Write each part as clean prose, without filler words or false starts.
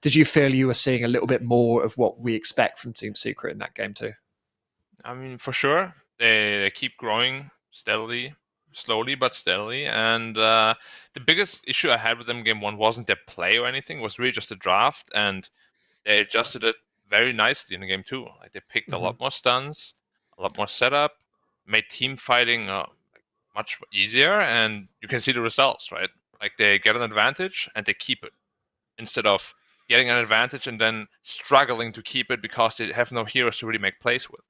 did you feel you were seeing a little bit more of what we expect from Team Secret in that game too? I mean, for sure, they keep growing steadily, slowly but steadily. And the biggest issue I had with them game 1 wasn't their play or anything. It was really just the draft, and they adjusted it very nicely in game 2. Like they picked a lot more stuns, a lot more setup, made team fighting much easier, and you can see the results, right? Like they get an advantage and they keep it instead of getting an advantage and then struggling to keep it because they have no heroes to really make plays with.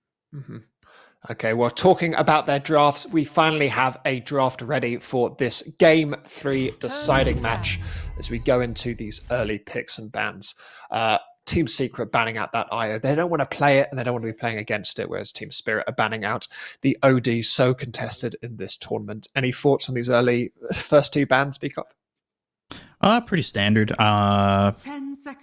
Okay, well, talking about their drafts, we finally have a draft ready for this Game 3 deciding match as we go into these early picks and bans. Team Secret banning out that IO. They don't want to play it and they don't want to be playing against it, whereas Team Spirit are banning out the OD so contested in this tournament. Any thoughts on these early first 2 bans, Beacop? Pretty standard. I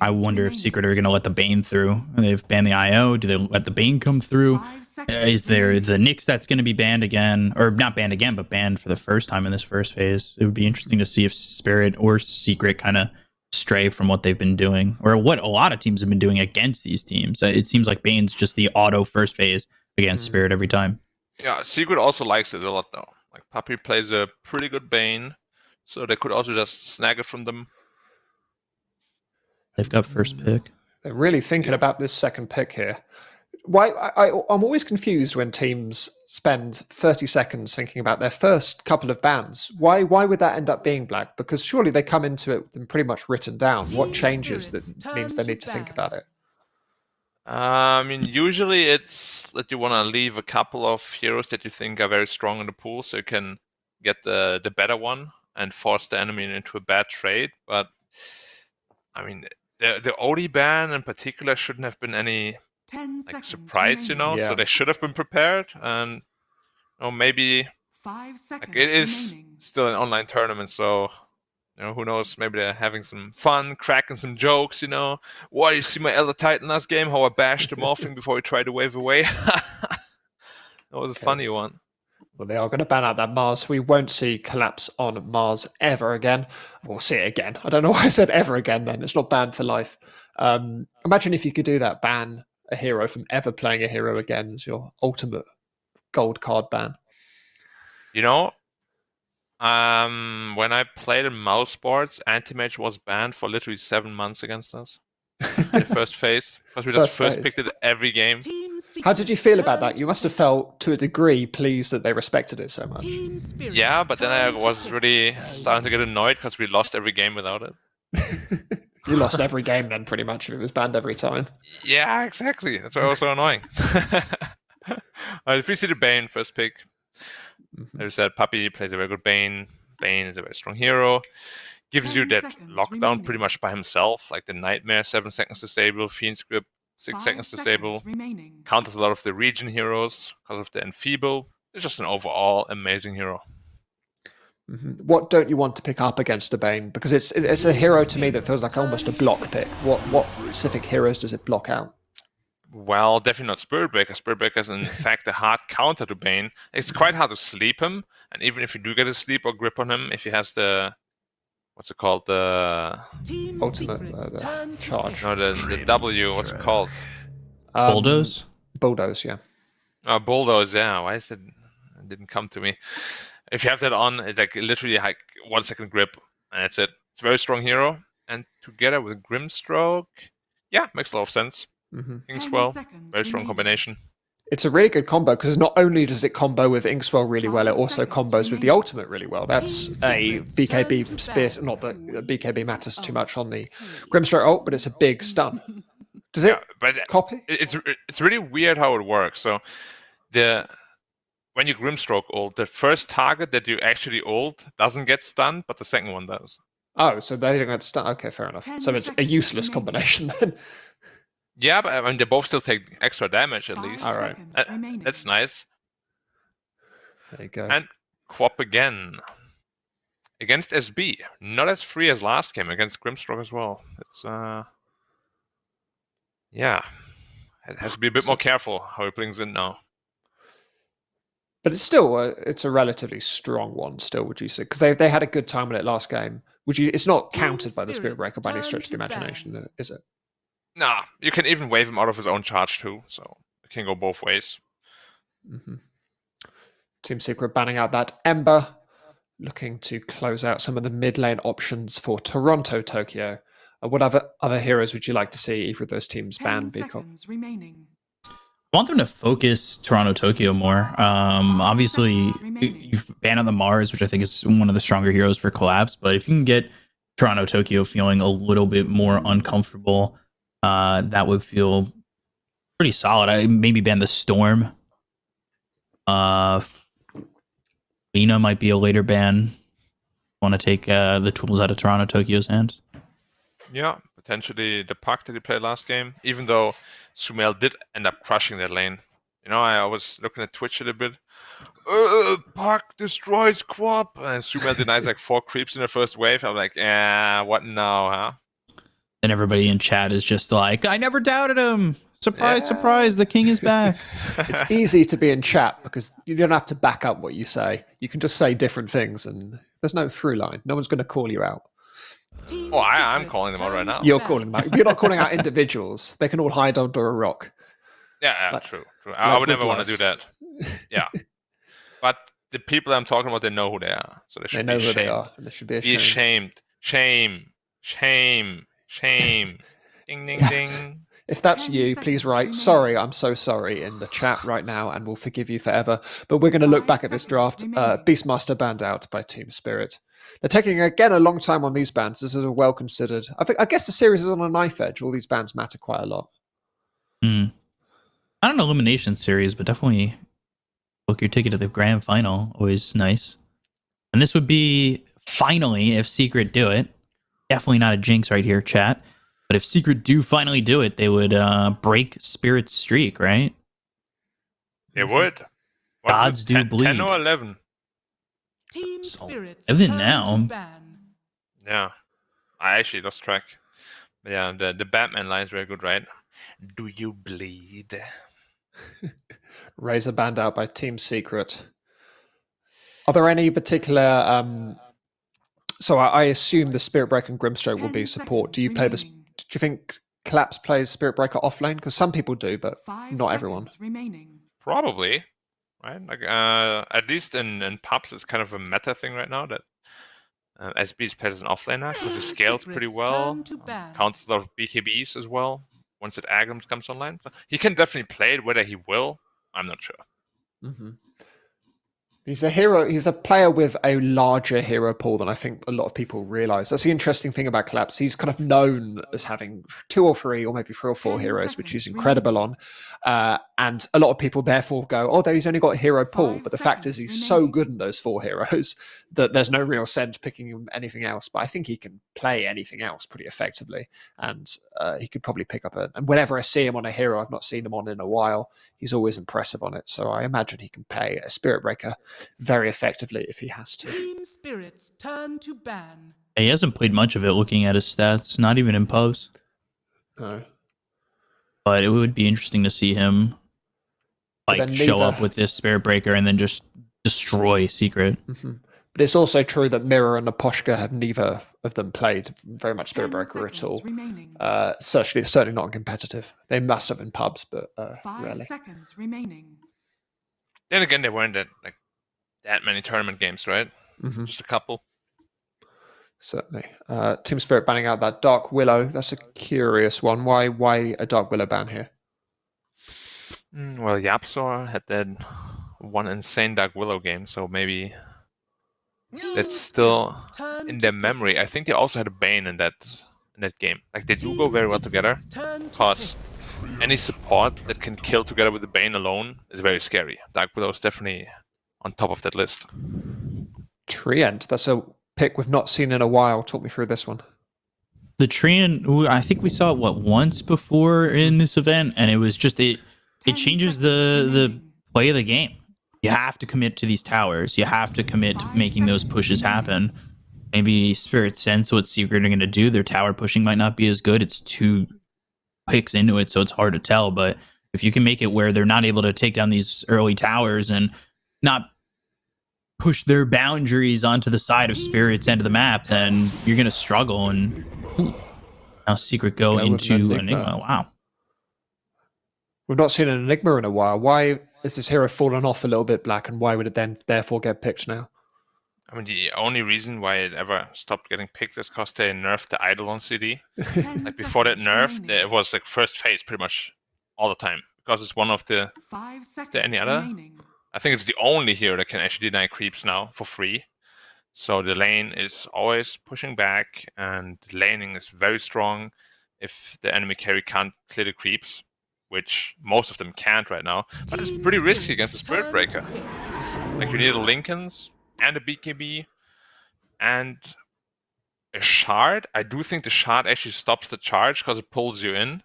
wonder if Secret are going to let the Bane through. They've banned the IO. Do they let the Bane come through? Is there the Nyx that's going to be banned again? Or not banned again, but banned for the first time in this first phase. It would be interesting to see if Spirit or Secret kind of stray from what they've been doing, or what a lot of teams have been doing against these teams. It seems like Bane's just the auto first phase against Spirit every time. Yeah, Secret also likes it a lot, though. Like, Puppey plays a pretty good Bane, so they could also just snag it from them. They've got first pick. They're really thinking about this second pick here. Why I'm always confused when teams spend 30 seconds thinking about their first couple of bans. Why would that end up being black? Because surely they come into it with them pretty much written down. What changes that means they need to think about it? I mean, usually it's that you want to leave a couple of heroes that you think are very strong in the pool, so you can get the better one and force the enemy into a bad trade. But I mean, the OD ban in particular shouldn't have been any surprise, you know. Yeah. So they should have been prepared, and maybe 5 seconds it is remaining. still an online tournament, so who knows? Maybe they're having some fun, cracking some jokes. Why you see my Elder Titan last game? How I bashed him off before he tried to wave away. That was a funny one. Well, they are going to ban out that Mars. We won't see Collapse on Mars ever again. We'll see it again. I don't know why I said ever again then. It's not banned for life. Imagine if you could do that, ban a hero from ever playing a hero again as your ultimate gold card ban. When I played in mouse sports, Anti-Mage was banned for literally 7 months against us. In the first phase. Because we just first picked it every game. How did you feel about that? You must have felt, to a degree, pleased that they respected it so much. Yeah, but then I was really starting to get annoyed because we lost every game without it. You lost every game then, pretty much, if it was banned every time. Yeah, exactly. That's why it was so annoying. If we see the Bane, first pick. As I said, Puppey plays a very good Bane. Bane is a very strong hero. Gives you that lockdown pretty much by himself, like the Nightmare, 7 seconds disable, Fiend's Grip, 6 seconds disable. Counters a lot of the region heroes because of the Enfeeble. It's just an overall amazing hero. What don't you want to pick up against the Bane? Because it's a hero to me that feels like almost a block pick. What specific heroes does it block out? Well, definitely not Spirit Breaker. Spirit Breaker is in fact a hard counter to Bane. It's quite hard to sleep him, and even if you do get a sleep or grip on him, if he has the what's it called? The ultimate the charge. No, the W. What's it called? Bulldoze? Bulldoze, yeah. Bulldoze, yeah. Why is it? It didn't come to me. If you have that on, it's like literally like 1 second grip, and that's it. It's a very strong hero, and together with Grimstroke, yeah, makes a lot of sense. Inkswell, very strong combination. It's a really good combo because not only does it combo with Inkswell really well, it also combos with the ultimate really well. That's a BKB spear. Not that BKB matters too much on the Grimstroke ult, but it's a big stun. Does it copy? It's really weird how it works. So when you Grimstroke ult, the first target that you actually ult doesn't get stunned, but the second one does. Oh, so they don't get stunned. Okay, fair enough. So it's a useless combination then. Yeah, but I mean, they both still take extra damage at least. All right. That's nice. There you go. And Quap again. Against SB. Not as free as last game. Against Grimstroke as well. It's, yeah. It has to be a bit more careful how he brings in now. But it's still it's a relatively strong one still, would you say? Because they had a good time with it last game. Would you? It's not countered by the Spirit Breaker by any stretch of the imagination, is it? Nah, you can even wave him out of his own charge too, so it can go both ways. Mm-hmm. Team Secret banning out that Ember, looking to close out some of the mid lane options for Toronto, Tokyo. What other heroes would you like to see either of those teams ban? I want them to focus Toronto Tokyo more. Obviously, you've banned on the Mars, which I think is one of the stronger heroes for collapse. But if you can get Toronto Tokyo feeling a little bit more uncomfortable, that would feel pretty solid. I maybe ban the Storm. Lena might be a later ban. Want to take the tools out of Toronto Tokyo's hands. Yeah, potentially the Puck that he played last game, even though Sumail did end up crushing that lane. You know, I was looking at Twitch a little bit. Puck destroys Quap, and Sumail denies like 4 creeps in the first wave. I'm like, what now, huh? And everybody in chat is just like, I never doubted him. Surprise, surprise, the king is back. It's easy to be in chat because you don't have to back up what you say. You can just say different things and there's no through line. No one's going to call you out. Oh, I'm calling them out right now. You're calling them out. You're not calling out individuals. They can all hide under a rock. Yeah, true. I would never want to do that. Yeah. But the people I'm talking about, they know who they are. So they should know be who ashamed. they are. And they should be ashamed. Shame. Ding, ding, ding. If that's you, please write, sorry, I'm so sorry in the chat right now and we'll forgive you forever. But we're going to look back at this draft. Beastmaster banned out by Team Spirit. They're taking, again, a long time on these bans. This is a well-considered... I guess the series is on a knife edge. All these bans matter quite a lot. Not an elimination series, but definitely book your ticket to the grand final. Always nice. And this would be, finally, if Secret do it. Definitely not a jinx right here, chat. But if Secret do finally do it, they would break Spirit's streak, right? They would. Gods do bleed. 10 or 11? Team Spirits. 11 now. Yeah. I actually lost track. But yeah, the Batman line is very good, right? Do you bleed? Razor banned out by Team Secret. Are there any particular... So I assume the Spirit Breaker and Grimstroke will be support. Do you play this? Do you think Collapse plays Spirit Breaker offlane? Because some people do, but not everyone. Probably, right? Like at least in pubs, it's kind of a meta thing right now that SB's played as an offlaner because it scales pretty well. Counts a lot of BKBs as well once it Agams comes online. So he can definitely play it. Whether he will, I'm not sure. Mm-hmm. He's a hero. He's a player with a larger hero pool than I think a lot of people realize. That's the interesting thing about Collapse. He's kind of known as having 2 or 3 or maybe 3 or 4 heroes, which he's incredible on. And a lot of people therefore go, oh, he's only got a hero pool. But the fact is he's so good in those 4 heroes that there's no real sense picking him anything else. But I think he can play anything else pretty effectively. And he could probably pick up and whenever I see him on a hero I've not seen him on in a while, he's always impressive on it. So I imagine he can play a Spirit Breaker very effectively if he has to. Team Spirits turn to ban. He hasn't played much of it looking at his stats, not even in pubs. No. But it would be interesting to see him show up with this Spirit Breaker and then just destroy Secret. Mm-hmm. But it's also true that Mirror and Aposhka have neither of them played very much Spirit Breaker at all. Certainly not competitive. They must have in pubs, but 5 rarely. seconds remaining. Then again, they weren't that many tournament games, right? Mm-hmm. Just a couple. Certainly. Team Spirit banning out that Dark Willow. That's a curious one. Why a Dark Willow ban here? Well, Yapsor had that one insane Dark Willow game, so maybe that's still in their memory. I think they also had a Bane in that game. Like, they do go very well together, because any support that can kill together with the Bane alone is very scary. Dark Willow is definitely on top of that list. Treant. That's a pick we've not seen in a while. Talk me through this one. The Treant, I think we saw it once before in this event, and it was just it changes the play of the game. You have to commit to these towers. You have to commit to making those pushes happen. Maybe Spirit sense what Secret are going to do. Their tower pushing might not be as good. It's 2 picks into it, so it's hard to tell. But if you can make it where they're not able to take down these early towers and not push their boundaries onto the side of Spirit's end of the map, then you're going to struggle. And now Secret go Go with an into Enigma. Enigma. Wow. We've not seen an Enigma in a while. Why is this hero fallen off a little bit, Black, and why would it then therefore get picked now? I mean, the only reason why it ever stopped getting picked is because they nerfed the idol on CD. Like before that nerf, it was like first phase pretty much all the time because it's one of the. 5 seconds there any other? remaining. I think it's the only hero that can actually deny creeps now for free. So the lane is always pushing back, and laning is very strong if the enemy carry can't clear the creeps, which most of them can't right now. But it's pretty risky against the Spirit Breaker. Like you need a Lincolns and a BKB and a shard. I do think the shard actually stops the charge because it pulls you in.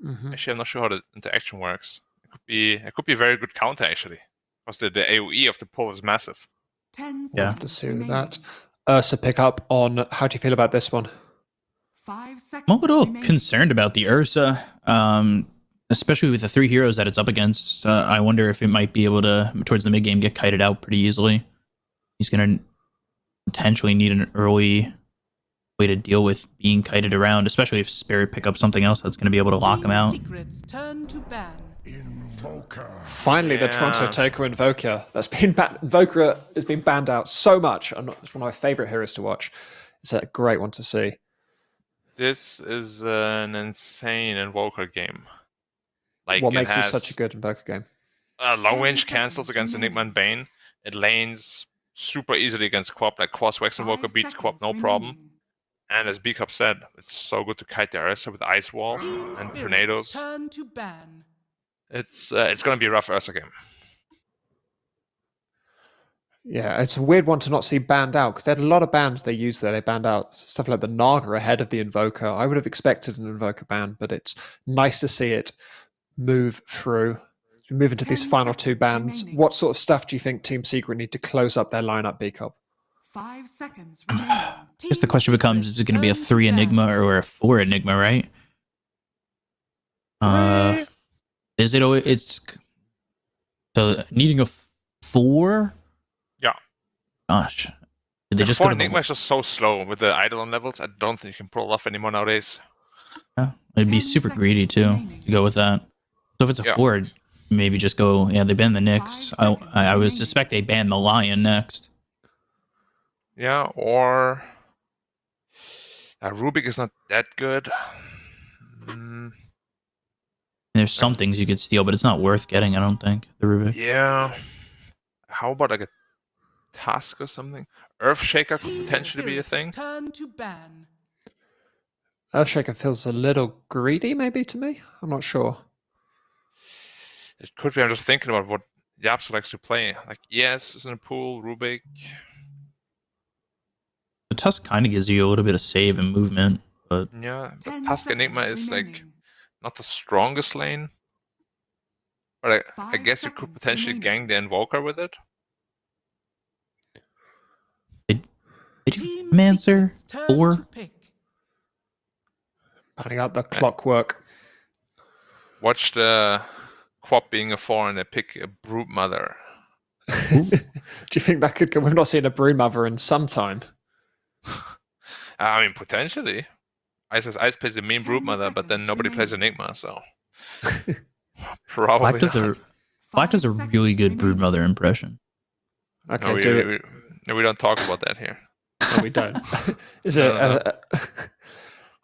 Mm-hmm. Actually, I'm not sure how the interaction works. It could be a very good counter actually, because the AOE of the pull is massive. 10 Yeah. To seconds see remaining. that. Ursa pick up on how do you feel about this one? 5 seconds I'm a little remaining. concerned about the Ursa, especially with the 3 heroes that it's up against. I wonder if it might be able to, towards the mid game, get kited out pretty easily. He's going to potentially need an early way to deal with being kited around, especially if Spirit pick up something else that's going to be able to lock him out. Secrets turn to ban. Finally, the Yeah. Toronto Taker Invoker. That's been Invoker has been banned out so much. It's one of my favorite heroes to watch. It's a great one to see. This is an insane Invoker game. Like What it makes has this such a good Invoker game? long range 10 cancels seconds against Enigma and Bane. It lanes super easily against Quap. Like Quas Wax Invoker 5 beats Quap no seconds problem. remaining. And as B-Cup said, it's so good to kite the Ursa with Ice Wall Team and Spirits Tornadoes. turn to ban. It's gonna be a rough Ursa game. Yeah, it's a weird one to not see banned out because they had a lot of bans they used there. They banned out stuff like the Naga ahead of the Invoker. I would have expected an Invoker ban, but it's nice to see it move through. As we move into these 10 final 2 seconds bans, remaining. what sort of stuff do you think Team Secret need to close up their lineup, B-Cup? 5 seconds remaining. I guess the question becomes, is it going to be a 3 Turn to Enigma ban. or a 4 Enigma, right? Is it? It's so needing a 4. Yeah. Gosh, did they just Before go to Enigma is just so slow with the Eidolon levels. I don't think you can pull it off anymore nowadays. Yeah, it'd be 10 super greedy seconds too remaining. to go with that. So if it's a Yeah. 4, maybe just go. Yeah, they ban the Nyx. 5 seconds I would remaining. suspect they ban the Lion next. Yeah, or Rubik is not that good. There's some things you could steal, but it's not worth getting. I don't think the Rubik. Yeah. How about like a task or something? Earthshaker could Team potentially be a Spirits thing. turn to ban. Earthshaker feels a little greedy, maybe, to me. I'm not sure. It could be. I'm just thinking about what Yapsu likes to play. Like ES is in a pool, Rubik. The Tusk kind of gives you a little bit of save and movement, but Yeah, the 10 Task Enigma seconds is like remaining. not the strongest lane. But I 5 guess you could seconds potentially remaining. gang the Invoker with it. Team Mancer Secrets turn 4. to pick. Panning out the clockwork. Watch the Quap being a 4 and they pick a Brute Mother. Do you think that could go? We've not seen a Broodmother in some time. I mean, potentially. Ice plays the main 10 Brute Mother, but then seconds nobody plays remaining. Enigma, so. Probably Black does not. Black does a 5 really seconds good remaining. Broodmother impression. Okay, No, do it. we don't talk about that here. No, we don't. Is it? No.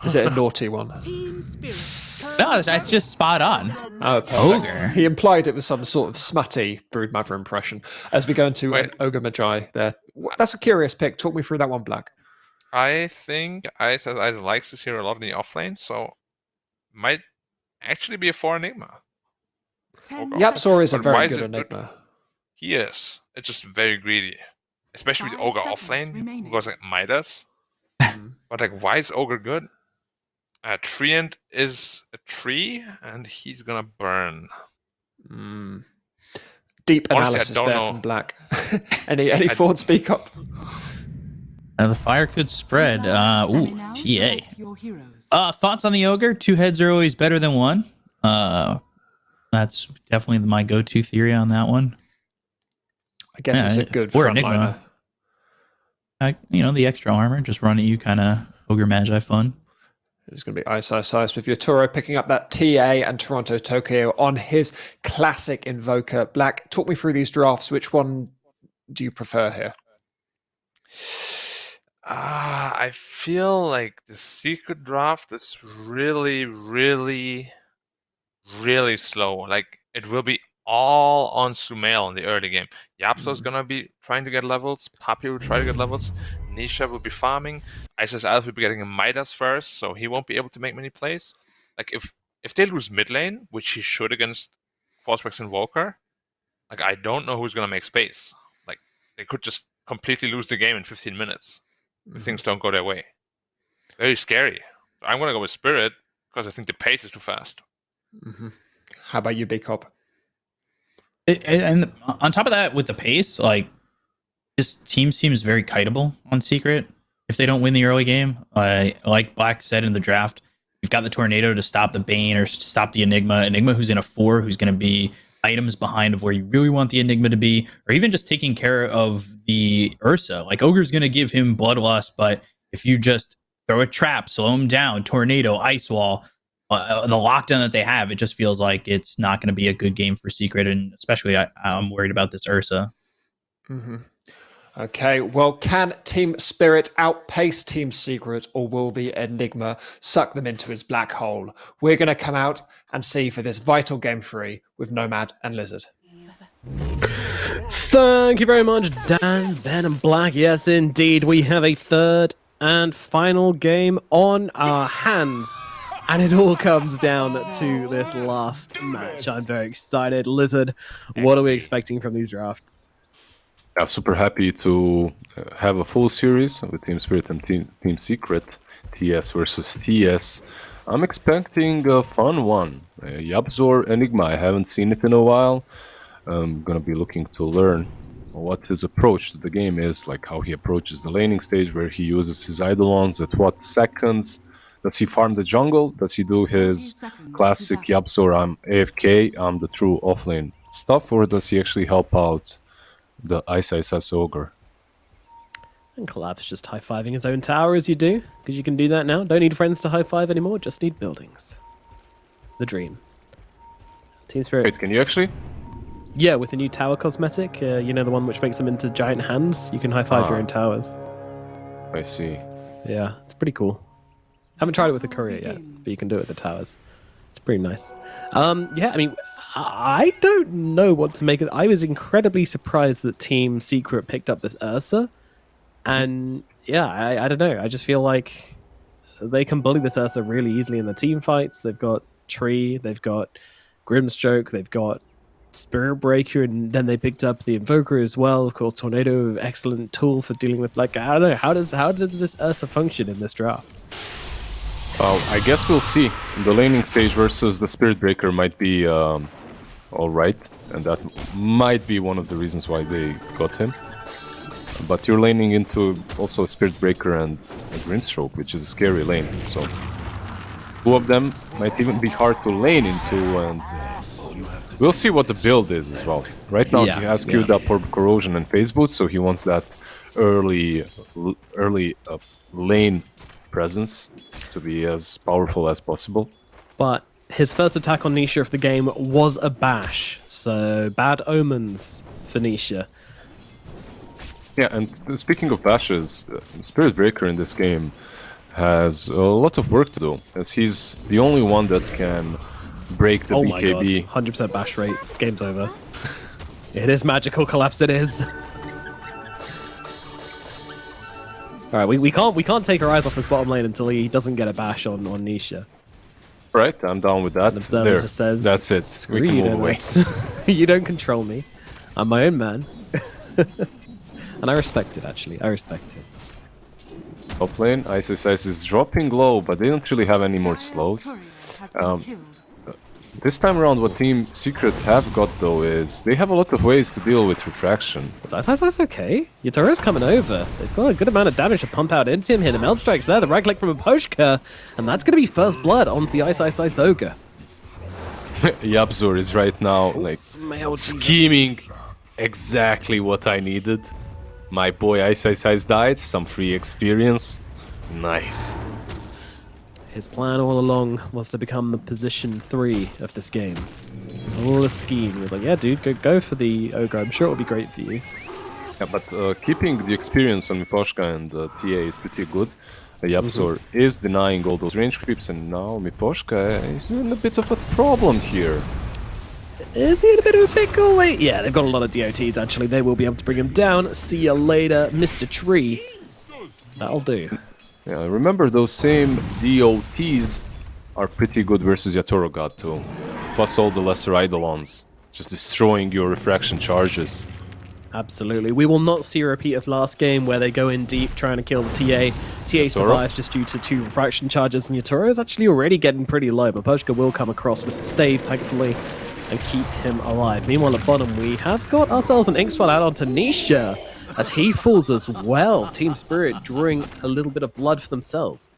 Is it a naughty one? Team Spirits turn No, to that's ban. just spot on. Oh, perfect. Ogre. He implied it was some sort of smutty Broodmother impression. As we go into Wait. an Ogre Magi there. That's a curious pick. Talk me through that one, Black. I think Ice likes this hero a lot in the offlane, so might actually be a 4 Enigma. 10 Yapsor is a But very why is good it good? Enigma. He is. It's just very greedy. Especially with 5 Ogre seconds offlane, remaining. who goes like Midas. Mm. But like, why is Ogre good? Treant is a tree, and he's gonna burn. Mm. Deep Honestly, I analysis don't there know. from Black. any thoughts, speak up? The fire could spread. Now Ooh, TA. select your heroes. Thoughts on the Ogre? 2 heads are always better than 1. That's definitely my go-to theory on that one. I guess Yeah, it's a good or frontliner. Enigma. The extra armor, just run at you, kind of Ogre Magi fun. It's going to be CIS with your Toro picking up that TA and Toronto Tokyo on his classic Invoker. Black, talk me through these drafts. Which one do you prefer here? I feel like the secret draft is really, really, really slow. Like, it will be all on Sumail in the early game. Yapso is gonna be trying to get levels. Papi will try to get levels. Nisha will be farming. Isis Alpha will be getting a Midas first, so he won't be able to make many plays. Like, if they lose mid lane, which he should against Qualspex Invoker, like, I don't know who's gonna make space. Like, they could just completely lose the game in 15 minutes if things don't go their way. Very scary. I'm gonna go with Spirit because I think the pace is too fast. How about you, Big Cop? And on top of that, with the pace, like, this team seems very kiteable on Secret if they don't win the early game. Like Black said in the draft, you've got the Tornado to stop the Bane or stop the Enigma. Enigma who's in a 4, who's going to be items behind of where you really want the Enigma to be, or even just taking care of the Ursa. Like, Ogre's going to give him Bloodlust, but if you just throw a trap, slow him down, Tornado, Ice Wall, the lockdown that they have, it just feels like it's not going to be a good game for Secret, and especially I'm worried about this Ursa. Okay, well, can Team Spirit outpace Team Secret, or will the Enigma suck them into his black hole? We're going to come out and see for this vital game 3 with Nomad and Lizard. Thank you very much, Dan, Ben, and Black. Yes, indeed, we have a third and final game on our hands. And it all comes down to this last match. I'm very excited. Lizard, what are we expecting from these drafts? I'm super happy to have a full series with Team Spirit and Team Secret, TS versus TS. I'm expecting a fun one. Yabzor Enigma, I haven't seen it in a while. I'm gonna be looking to learn what his approach to the game is, like how he approaches the laning stage, where he uses his Eidolons, at what seconds. Does he farm the jungle? Does he do his classic Yabzor, I'm AFK, I'm the true offlane stuff, or does he actually help out the ISIS Ogre? And Collapse just high-fiving his own tower as you do, because you can do that now. Don't need friends to high-five anymore, just need buildings. The dream. Team Spirit. Wait, can you actually? Yeah, with the new tower cosmetic, you know, the one which makes them into giant hands, you can high-five your own towers. I see. Yeah, it's pretty cool. Haven't tried it with the courier yet, but you can do it with the towers. It's pretty nice. Yeah, I mean, I don't know what to make of it. I was incredibly surprised that Team Secret picked up this Ursa. And yeah, I don't know. I just feel like they can bully this Ursa really easily in the team fights. They've got Tree, they've got Grimstroke, they've got Spirit Breaker, and then they picked up the Invoker as well. Of course, Tornado, excellent tool for dealing with, like, I don't know, how does this Ursa function in this draft? I guess we'll see. The laning stage versus the Spirit Breaker might be alright, and that might be one of the reasons why they got him. But you're laning into also a Spirit Breaker and a Grimstroke, which is a scary lane, so two of them might even be hard to lane into, and we'll see what the build is as well. Right now he has queued up for Corrosion and Phase Boot, so he wants that early lane presence to be as powerful as possible. But his first attack on Nisha of the game was a bash, so bad omens for Nisha. Yeah, and speaking of bashes, Spirit Breaker in this game has a lot of work to do, as he's the only one that can break the BKB. My god, 100% bash rate, game's over. It is magical, Collapse it is. Alright, we can't take our eyes off this bottom lane until he doesn't get a bash on Nisha. Right, I'm down with that. There, just says, that's it. We can move away. You don't control me. I'm my own man. And I respect it, actually. I respect it. Top lane, ISIS is dropping low, but they don't really have any more slows. This time around, what Team Secret have got, though, is they have a lot of ways to deal with refraction. That's okay. Yatoro's coming over. They've got a good amount of damage to pump out into him here. The Melt Strike's there, the right click from a Poshka, and that's going to be first blood onto the ISIS Ogre. Yabzor is right now, like, scheming Exactly what I needed. My boy Ice died, some free experience. Nice. His plan all along was to become the position 3 of this game. It's all a scheme. He was like, yeah, dude, go for the Ogre. I'm sure it'll be great for you. Yeah, but keeping the experience on Miposhka and TA is pretty good. Yapzor is denying all those range creeps, and now Miposhka is in a bit of a problem here. Is he in a bit of a pickle? Wait, yeah, they've got a lot of DOTs, actually. They will be able to bring him down. See you later, Mr. Tree. That'll do. Yeah, remember those same DOTs are pretty good versus Yatoro God too. Plus all the lesser Eidolons, just destroying your refraction charges. Absolutely. We will not see a repeat of last game where they go in deep trying to kill the TA. TA survives just due to 2 refraction charges, and Yatoro is actually already getting pretty low, but Miposhka will come across with a save, thankfully, and keep him alive. Meanwhile, at bottom, we have got ourselves an Inkswell add-on to Nisha, as he falls as well. Team Spirit drawing a little bit of blood for themselves.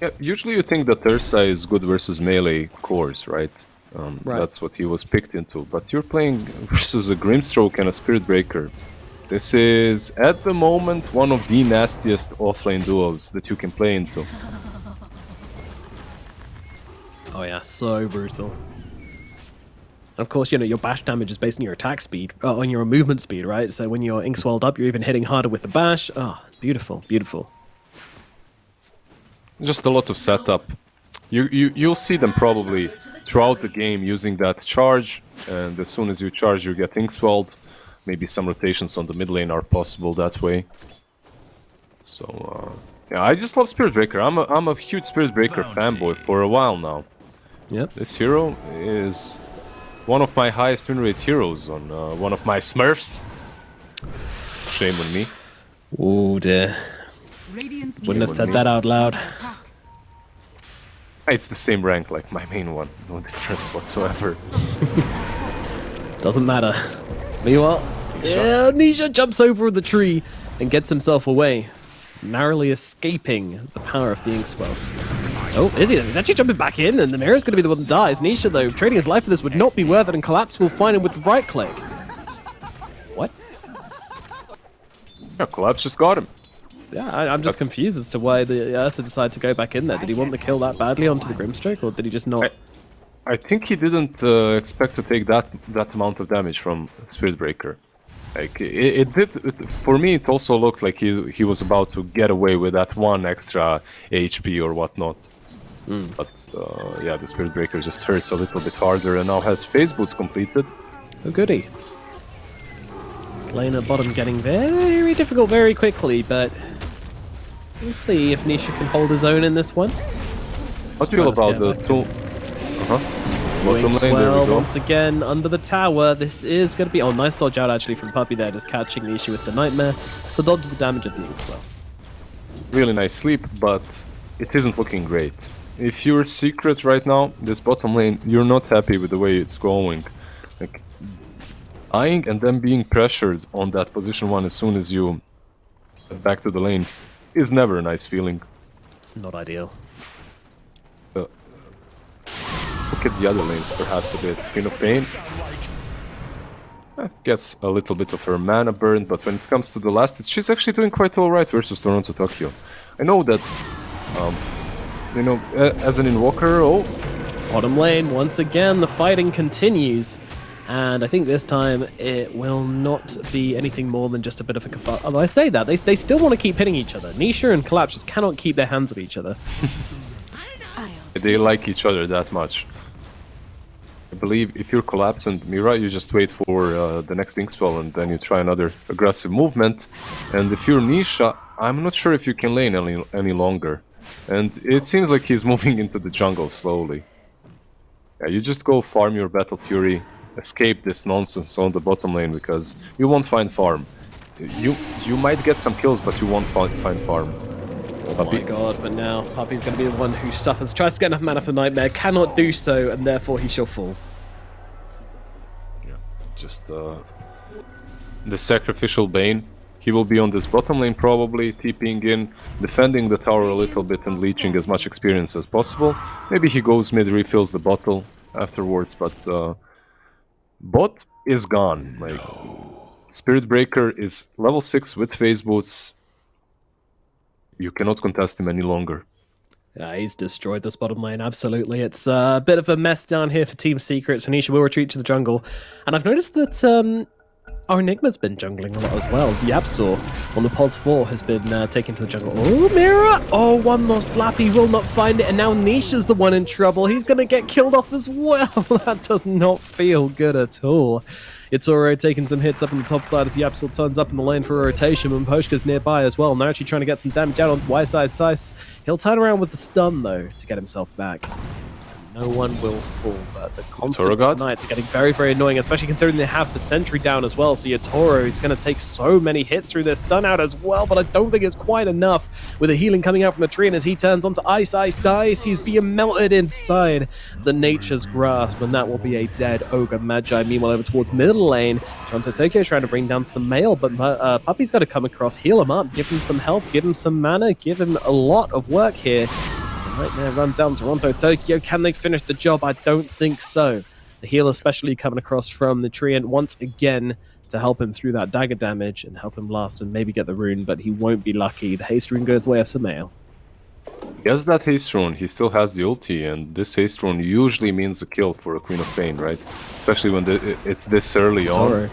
Yeah, usually you think that Ursa is good versus melee cores, right? Right. That's what he was picked into. But you're playing versus a Grimstroke and a Spirit Breaker. This is, at the moment, one of the nastiest offlane duos that you can play into. Oh yeah, so brutal. And of course, you know, your bash damage is based on your attack speed, on your movement speed, right? So when you're Inkswelled up, you're even hitting harder with the bash. Oh, beautiful, beautiful. Just a lot of setup. You'll see them probably throughout the game using that charge, and as soon as you charge, you get Inkswelled. Maybe some rotations on the mid lane are possible that way. So, yeah, I just love Spirit Breaker. I'm a huge Spirit Breaker fanboy for a while now. Yep. This hero is one of my highest win rate heroes on one of my Smurfs. Shame on me. Oh dear. Wouldn't have said that out loud. It's the same rank like my main one. No difference whatsoever. Doesn't matter. Meanwhile, yeah, Nisha jumps over the tree and gets himself away, narrowly escaping the power of the Inkswell. Oh, is he? He's actually jumping back in, and the mirror's going to be the one that dies. Nisha, though, trading his life for this would not be worth it, and Collapse will find him with the right click. What? Yeah, Collapse just got him. Yeah, I'm just confused as to why the Ursa decided to go back in there. Did he want the kill that badly onto the Grimstroke, or did he just not? I think he didn't expect to take that amount of damage from Spirit Breaker. Like it did. For me, it also looked like he was about to get away with that 1 extra HP or whatnot. But yeah, the Spirit Breaker just hurts a little bit harder, and now has Phase Boots completed. Oh goody. Lane at bottom getting very difficult very quickly, but we'll see if Nisha can hold his own in this one. How do you feel about the two? Bottom lane, there we go. Once again under the tower. This is going to be... Oh, nice dodge out actually from Puppy there, just catching Nisha with the Nightmare to dodge the damage of the Inkswell. Really nice sleep, but it isn't looking great. If you're Secret right now, this bottom lane, you're not happy with the way it's going. Like, eyeing and then being pressured on that position 1 as soon as you get back to the lane is never a nice feeling. It's not ideal. Look at the other lanes perhaps a bit. Spin of Pain gets a little bit of her mana burned, but when it comes to the last, she's actually doing quite alright versus Toronto Tokyo. I know that, you know, as an invoker, Bottom lane, once again, the fighting continues. And I think this time it will not be anything more than just a bit of a kerfuffle. Although I say that, they still want to keep hitting each other. Nisha and Collapse just cannot keep their hands on each other. They like each other that much. I believe if you're Collapse and Mira, you just wait for the next Inkswell and then you try another aggressive movement. And if you're Nisha, I'm not sure if you can lane any longer. And it seems like he's moving into the jungle slowly. Yeah, you just go farm your Battle Fury, escape this nonsense on the bottom lane because you won't find farm. You might get some kills, but you won't find farm. Oh my god, but now Puppy's going to be the one who suffers. Tries to get enough mana for the Nightmare, cannot do so, and therefore he shall fall. Yeah, just the sacrificial Bane. He will be on this bottom lane probably, TPing in, defending the tower a little bit and leeching as much experience as possible. Maybe he goes mid, refills the bottle afterwards, but bot is gone. Like, Spirit Breaker is level 6 with phase boots. You cannot contest him any longer. Yeah, he's destroyed this bottom lane, absolutely. It's a bit of a mess down here for Team Secret. Tanisha will retreat to the jungle. And I've noticed that our Enigma's been jungling a lot as well. Yapsor on the Pos 4 has been taken to the jungle. Oh, Mira! Oh, one more slap. He will not find it. And now Nisha's the one in trouble. He's going to get killed off as well. That does not feel good at all. It's already taking some hits up on the top side as Yapsor turns up in the lane for a rotation when Poshka's nearby as well. Now actually trying to get some damage out onto CIS. He'll turn around with the stun though to get himself back. No one will fall, but the constant Knights are getting very, very annoying, especially considering they have the sentry down as well. So your Toro is going to take so many hits through this stun out as well, but I don't think it's quite enough with the healing coming out from the tree. And as he turns onto CIS, he's being melted inside the Nature's Grasp, and that will be a dead Ogre Magi. Meanwhile, over towards middle lane, Toronto Tokyo trying to bring down some mail, but Puppy's got to come across, heal him up, give him some health, give him some mana, give him a lot of work here. Nightmare runs down Toronto Tokyo. Can they finish the job? I don't think so. The heal especially coming across from the Treant once again to help him through that dagger damage and help him last and maybe get the rune, but he won't be lucky. The haste rune goes away of Samael. He has that haste rune, he still has the ulti, and this haste rune usually means a kill for a Queen of Pain, right? Especially when it's this early on.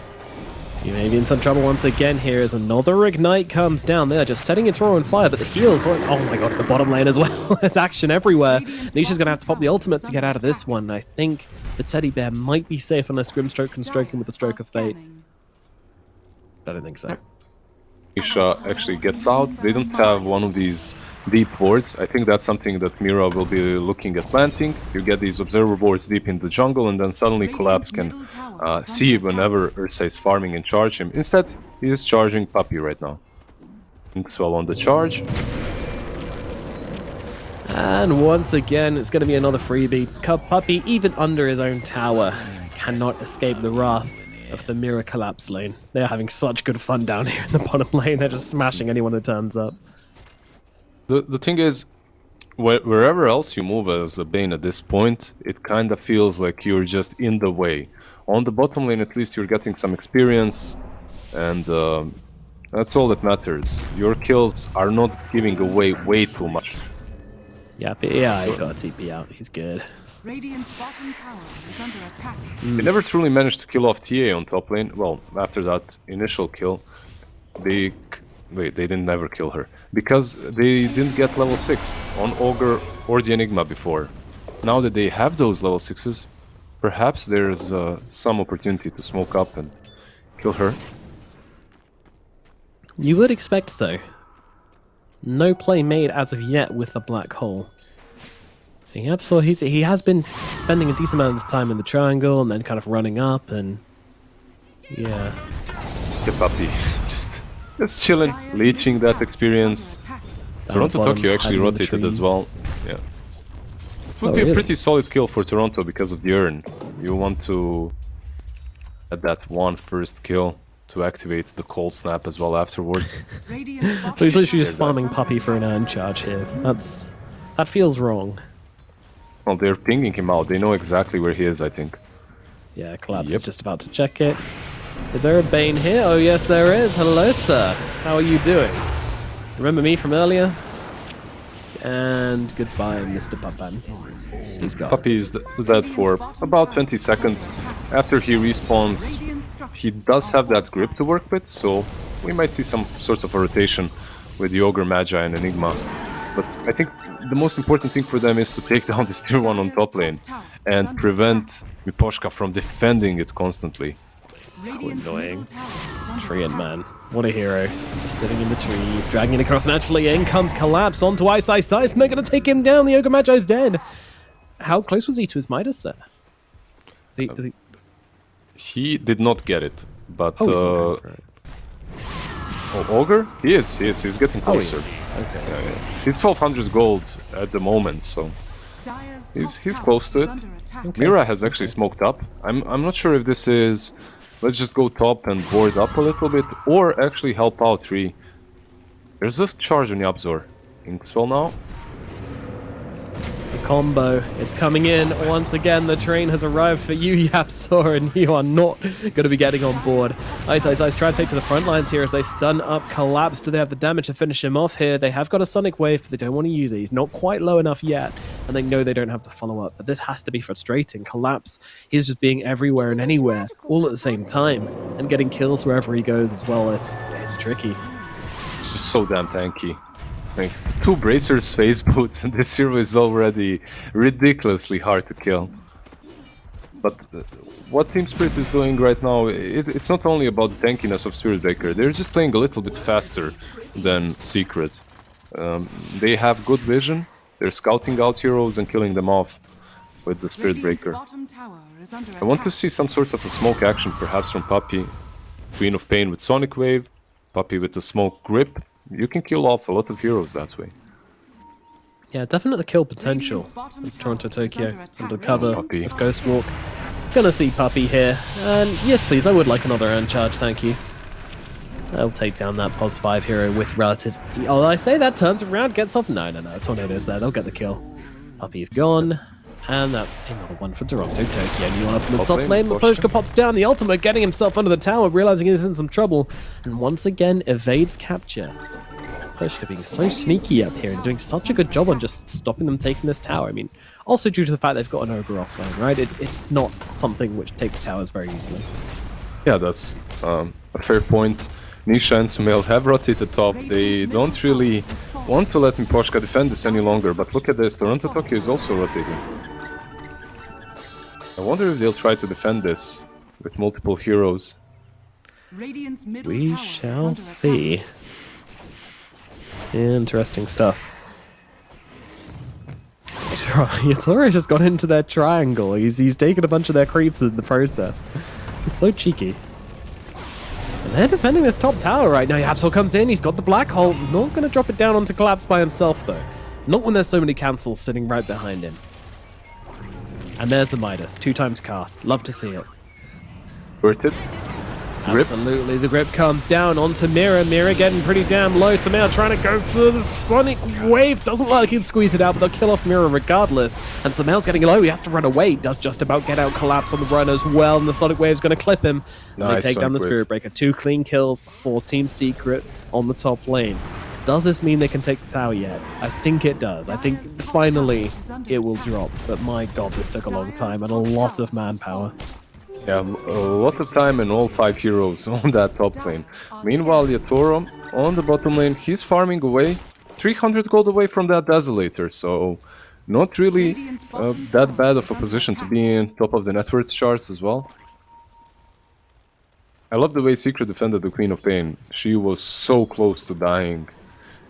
You may be in some trouble once again here as another Ignite comes down. They're just setting its Toro on fire, but the heals won't. Oh my god, the bottom lane as well. There's action everywhere. Nisha's going to have to pop the ultimate to get out of this one. I think the teddy bear might be safe unless Grimstroke can stroke him with the Stroke of Fate. I don't think so. Nisha actually gets out. They don't have one of these deep wards. I think that's something that Mira will be looking at planting. You get these observer boards deep in the jungle, and then suddenly Collapse can see whenever Ursa is farming and charge him. Instead, he is charging Puppy right now. Inkswell on the charge. And once again, it's going to be another freebie. Puppy, even under his own tower, cannot escape the wrath of the Mirror Collapse lane. They're having such good fun down here in the bottom lane. They're just smashing anyone that turns up. The thing is, wherever else you move as a Bane at this point, it kind of feels like you're just in the way. On the bottom lane, at least you're getting some experience, and that's all that matters. Your kills are not giving away way too much. Yeah, but yeah, he's got a TP out. He's good. Radiant's bottom tower is under attack. They never truly managed to kill off TA on top lane. Well, after that initial kill, they didn't never kill her because they didn't get level 6 on Ogre or the Enigma before. Now that they have those level 6s, perhaps there's some opportunity to smoke up and kill her. You would expect so. No play made as of yet with the Black Hole. Yep, so he has been spending a decent amount of time in the triangle and then kind of running up and yeah. The Puppy just chilling, leeching that experience. Toronto Tokyo actually rotated as well. Yeah. It would be a pretty solid kill for Toronto because of the urn. You want to add that one first kill to activate the cold snap as well afterwards. So he's literally just farming Puppy for an urn charge here. That feels wrong. Well, they're pinging him out. They know exactly where he is, I think. Yeah, Collapse is just about to check it. Is there a Bane here? Oh, yes, there is. Hello, sir. How are you doing? Remember me from earlier? And goodbye, Mr. Papan. He's gone. Puppy is dead for about 20 seconds. After he respawns, he does have that grip to work with, so we might see some sort of a rotation with the Ogre Magi and Enigma. But I think the most important thing for them is to take down this tier 1 on top lane and prevent Miposhka from defending it constantly. So annoying. Treant, man. What a hero. Just sitting in the trees, dragging it across naturally. In comes Collapse onto CIS, and they're going to take him down. The Ogre Magi's dead. How close was he to his Midas there? He did not get it, but... Oh, he's not going for it. Oh, Ogre? He is. He's getting closer. Okay. Yeah. He's 1200 gold at the moment, so he's close to it. Okay. Mira has actually smoked up. I'm not sure if this is let's just go top and board up a little bit, or actually help out 3. There's a charge on Yabzor. Inkswell now. The combo. It's coming in. Once again, the train has arrived for you, Yapzor, and you are not going to be getting on board. Ice try to take to the front lines here as they stun up Collapse. Do they have the damage to finish him off here? They have got a Sonic Wave, but they don't want to use it. He's not quite low enough yet, and they know they don't have to follow up. But this has to be frustrating. Collapse, he's just being everywhere and anywhere, all at the same time, and getting kills wherever he goes as well. It's tricky. It's just so damn tanky. Like, 2 bracers, phase boots, and this hero is already ridiculously hard to kill. But what Team Spirit is doing right now, it's not only about the tankiness of Spirit Breaker, they're just playing a little bit faster than Secret. They have good vision, they're scouting out heroes and killing them off with the Spirit Breaker. I want to see some sort of a smoke action, perhaps from Puppey. Queen of Pain with Sonic Wave, Puppey with a smoke grip. You can kill off a lot of heroes that way. Yeah, definitely kill potential. It's Toronto Tokyo under cover Puppey. of Ghost Walk. Gonna see Puppey here. And yes, please, I would like another earn charge, thank you. I'll take down that POS 5 hero with relative... Oh, I say that turns around, gets off... No, Tornado's there, they'll get the kill. Puppey's gone. And that's another one for Toronto Tokyo. New one up in the top lane. Maposhka pops down. The ultimate getting himself under the tower, realizing he's in some trouble. And once again, evades capture. Maposhka being so sneaky up here and doing such a good job on just stopping them taking this tower. I mean, also due to the fact they've got an ogre offlane, right? It's not something which takes towers very easily. Yeah, that's a fair point. Nisha and Sumail have rotated top. They don't really want to let Miposhka defend this any longer, but look at this. Toronto Tokyo is also rotating. I wonder if they'll try to defend this with multiple heroes. We shall see. Interesting stuff. Yatora just got into their triangle. He's taken a bunch of their creeps in the process. He's so cheeky. And they're defending this top tower right now. Yapzor comes in. He's got the black hole. Not going to drop it down onto Collapse by himself, though. Not when there's so many cancels sitting right behind him. And there's the Midas. 2 times cast. Love to see it. Worth it. Grip. Absolutely. The grip comes down onto Mira. Mira getting pretty damn low. Sumail trying to go for the Sonic Wave. Doesn't look like he can squeeze it out, but they'll kill off Mira regardless. And Sumail's getting low. He has to run away. Does just about get out Collapse on the run as well. And the Sonic Wave's going to clip him. And Nice they take down the Sonic Spirit Breaker. 2 clean kills for Team Secret on the top lane. Does this mean they can take the tower yet? I think it does. I think finally it will drop. But my god, this took a long time and a lot of manpower. Yeah, a lot of time and all 5 heroes on that top lane. Meanwhile, Yatoro on the bottom lane, he's farming away. 300 gold away from that Desolator, so not really that bad of a position to be in. Top of the net worth charts as well. I love the way Secret defended the Queen of Pain. She was so close to dying.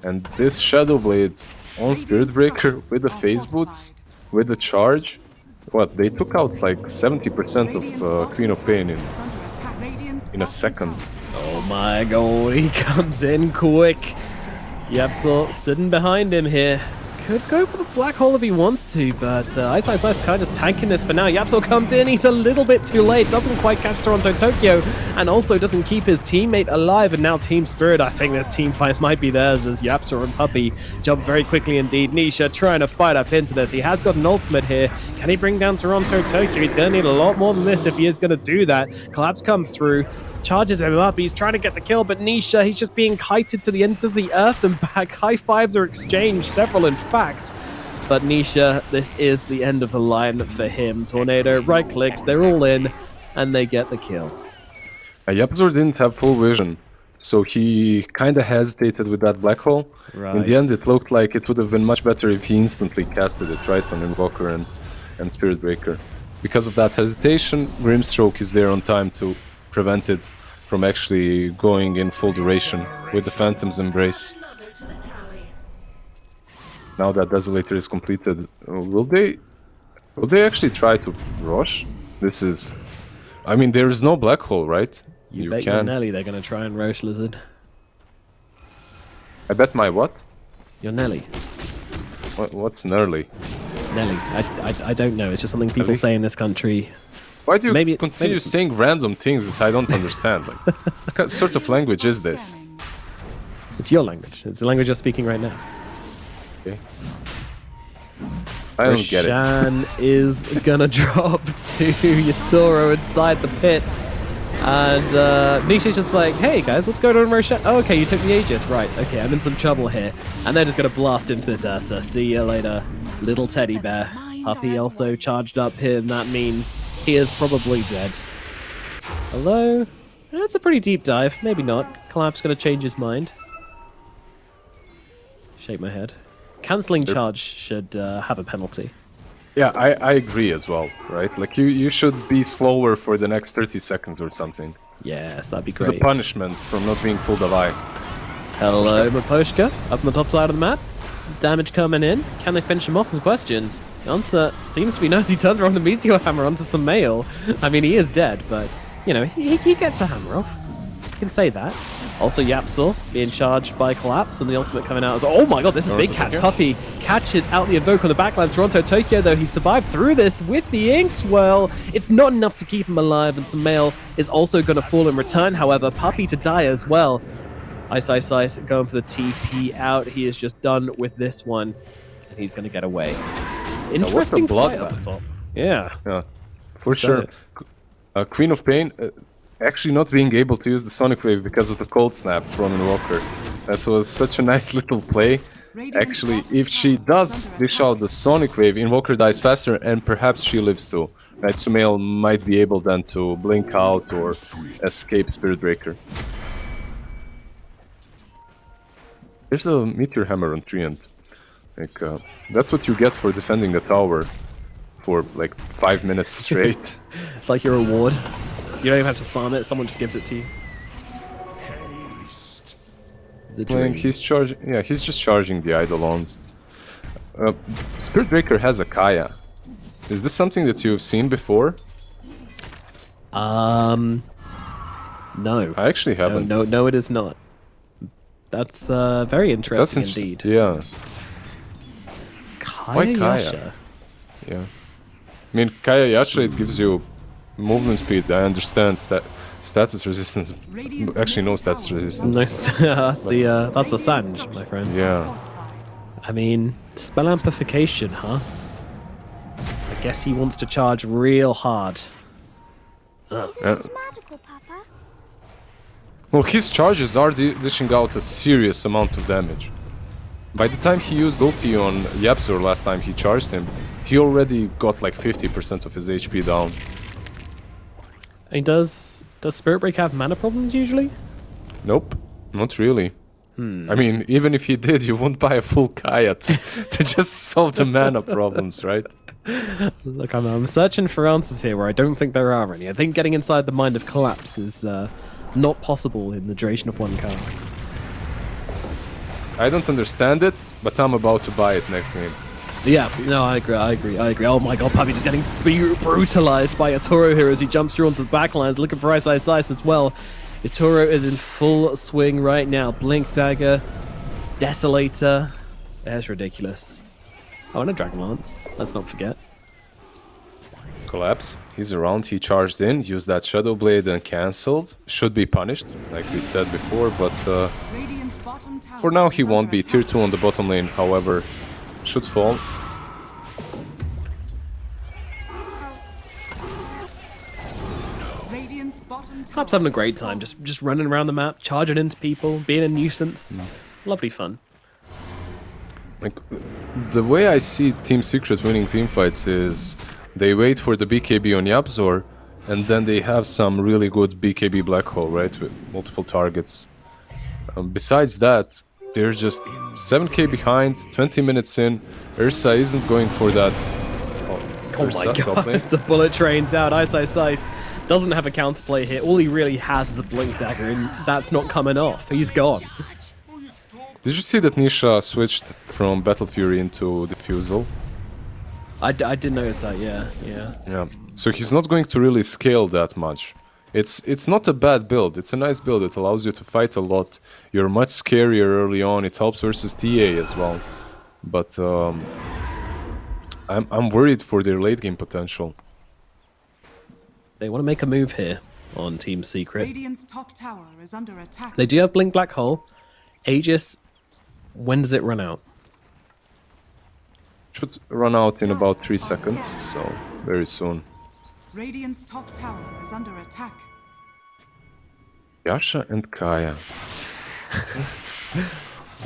And this Shadow Blade on Spirit Breaker with the phase boots, with the charge, what, they took out like 70% of Queen of Pain in a second. Oh my god, he comes in quick. Yapzor sitting behind him here. Could go for the black hole if he wants to, but Ice kind of just tanking this for now. Yapzor comes in, he's a little bit too late, doesn't quite catch Toronto Tokyo, and also doesn't keep his teammate alive, and now Team Spirit, I think this team fight might be theirs as Yapzor and Puppey jump very quickly indeed. Nisha trying to fight up into this. He has got an ultimate here. Can he bring down Toronto Tokyo? He's going to need a lot more than this if he is going to do that. Collapse comes through, charges him up. He's trying to get the kill, but Nisha, he's just being kited to the ends of the earth and back. High fives are exchanged, several in fact. But Nisha, this is the end of the line for him. Tornado, right clicks, they're all in, and they get the kill. Yapzor didn't have full vision, so he kind of hesitated with that black hole. Right. In the end, it looked like it would have been much better if he instantly casted it right on Invoker and Spirit Breaker. Because of that hesitation, Grimstroke is there on time to prevent it from actually going in full duration with the Phantom's Embrace. Now that Desolator is completed, will they actually try to rush? This is... I mean, there is no black hole, right? You bet your Nelly they're going to try and rush Lizard. I bet my what? Your Nelly. What's Nerly? Nelly. I don't know. It's just something people say in this country. Why do you continue saying random things that I don't understand? Like, what sort of language is this? It's your language. It's the language you're speaking right now. Okay. I don't get it. Roshan is gonna drop to Yatoro inside the pit. And Misha's just like, hey guys, what's going on, Roshan? Oh, okay, you took the Aegis. Right, okay, I'm in some trouble here. And they're just gonna blast into this Ursa. See you later, little teddy bear. Puppy also charged up here, and that means he is probably dead. Hello? That's a pretty deep dive. Maybe not. Collapse gonna change his mind. Shake my head. Cancelling charge should have a penalty. Yeah, I agree as well, right? Like you should be slower for the next 30 seconds or something. Yes, that'd be It's a great. punishment from not being full Davai. Hello, Maposhka. Up on the top side of the map. Damage coming in. Can they finish him off is the question. The answer seems to be no. He turns around the Meteor Hammer onto some mail. I mean, he is dead, but, you know, he gets a hammer off. You can say that. Also, Yapsor being charged by Collapse, and the ultimate coming out as oh my god, this is big catch. Puppy catches out the Invoke on the backline. Toronto Tokyo, though, he survived through this with the Ink Swirl. It's not enough to keep him alive, and some mail is also going to fall in return. However, Puppy to die as well. Ice going for the TP out. He is just done with this one, and he's going to get away. Interesting fight up top. Yeah. Yeah, for sure. Queen of Pain actually not being able to use the Sonic Wave because of the Cold Snap from Invoker. That was such a nice little play. Actually, if she does dish out the Sonic Wave, Invoker dies faster and perhaps she lives too. Right, Sumail might be able then to blink out or escape Spirit Breaker. There's a Meteor Hammer on Treant. Like, that's what you get for defending the tower for like 5 minutes straight. It's like your reward. You don't even have to farm it, someone just gives it to you. Like he's charging, yeah, he's just charging the Eidolons. Spirit Breaker has a Kaya. Is this something that you've seen before? No. I actually haven't. No, it is not. That's very interesting indeed. Yeah. Why Kaya Kaya? Yasha? Yeah. I mean, Kaya Yasha, it gives you movement speed. I understand status resistance. Actually, no status resistance. That's the Sanj, my friend. Yeah. I mean, spell amplification, huh? I guess he wants to charge real hard. Yeah. Well, his charges are dishing out a serious amount of damage. By the time he used ulti on Yapsor last time he charged him, he already got like 50% of his HP down. And does Spirit Break have mana problems usually? Nope, not really. I mean, even if he did, you wouldn't buy a full Kaya to just solve the mana problems, right? Look, I'm searching for answers here where I don't think there are any. I think getting inside the mind of Collapse is not possible in the duration of one card. I don't understand it, but I'm about to buy it next game. Yeah, no, I agree. Oh my god, Puppy just getting brutalized by Yatoro here as he jumps through onto the backlines, looking for Ice as well. Yatoro is in full swing right now. Blink Dagger, Desolator. That's ridiculous. Oh, and a Dragon Lance. Let's not forget. Collapse. He's around, he charged in, used that Shadow Blade and cancelled. Should be punished, like we said before, but for now he won't be. Tier 2 on the bottom lane, however, should fall. Collapse having a great time, just running around the map, charging into people, being a nuisance. Lovely fun. Like, the way I see Team Secret winning teamfights is they wait for the BKB on Yapzor, and then they have some really good BKB Black Hole, right, with multiple targets. Besides that, they're just 7k behind, 20 minutes in. Ursa isn't going for that. Oh my god, the bullet train's out. Ice doesn't have a counterplay here. All he really has is a Blink Dagger, and that's not coming off. He's gone. Did you see that Nisha switched from Battle Fury into Diffusal? I did notice that, yeah. So he's not going to really scale that much. It's not a bad build. It's a nice build. It allows you to fight a lot. You're much scarier early on. It helps versus TA as well. But I'm worried for their late game potential. They want to make a move here on Team Secret. Radiant's top tower is under attack. They do have Blink Black Hole. Aegis, when does it run out? Should run out in about 3 seconds, so very soon. Radiant's top tower is under attack. Yasha and Kaya.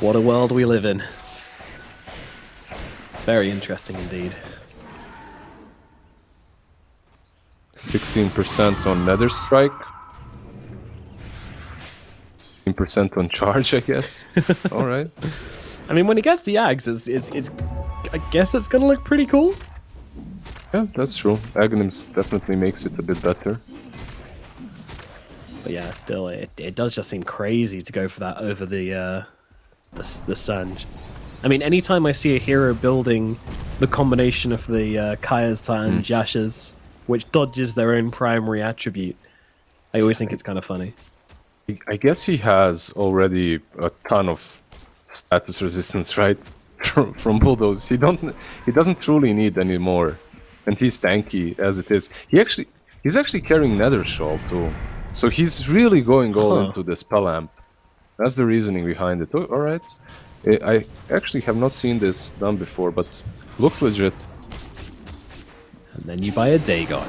What a world we live in. Very interesting indeed. 16% on Nether Strike. 15% on Charge, I guess. Alright. I mean, when he gets the Ags, it's I guess it's gonna look pretty cool. Yeah, that's true. Aghanims definitely makes it a bit better. But yeah, still, it does just seem crazy to go for that over the Sanj. I mean, anytime I see a hero building the combination of the Kaya's and Yasha's, which dodges their own primary attribute, I always think it's kind of funny. I guess he has already a ton of status resistance, right? From Bulldoze. He doesn't truly need any more. And he's tanky as it is. He's actually carrying Nether Shawl too. So he's really going all into the spell amp. That's the reasoning behind it. Oh, alright. I actually have not seen this done before, but looks legit. And then you buy a Dagon.